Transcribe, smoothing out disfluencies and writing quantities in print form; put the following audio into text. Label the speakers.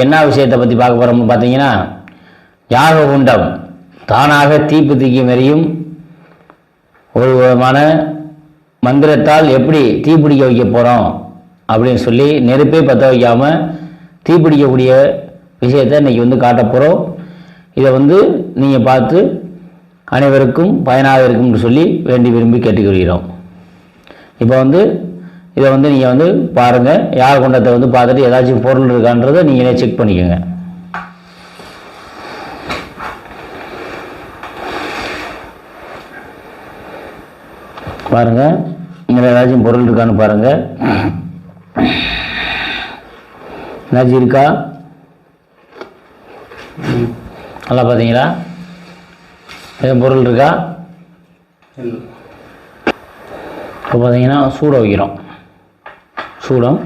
Speaker 1: என்ன விஷயத்தை பற்றி பார்க்க போகிறோம்னு பார்த்தீங்கன்னா, யாக குண்டம் தானாக தீப்பத்திக்கும் எரியும் ஒரு விதமான மந்திரத்தால் எப்படி தீப்பிடிக்க வைக்க போகிறோம் அப்படின்னு சொல்லி நெருப்பே பற்ற வைக்காமல் தீப்பிடிக்கக்கூடிய விஷயத்தை இன்றைக்கி காட்ட போகிறோம். இதை நீங்கள் பார்த்து அனைவருக்கும் பயனாக இருக்கும்னு சொல்லி வேண்டி விரும்பி கேட்டுக்கொள்கிறோம். இப்போ இதை நீங்கள் பாருங்கள். யாக குண்டத்தை பார்த்துட்டு ஏதாச்சும் பொருள் இருக்கான்றதை நீங்களே செக் பண்ணிக்கோங்க. பாருங்கள், இதில் ஏதாச்சும் பொருள் இருக்கான்னு பாருங்கள். ஏதாச்சும் இருக்கா? நல்லா பார்த்தீங்களா? எதுவும் பொருள் இருக்கா? இப்போ பார்த்தீங்கன்னா சூடம் வைக்கிறோம். சூடம்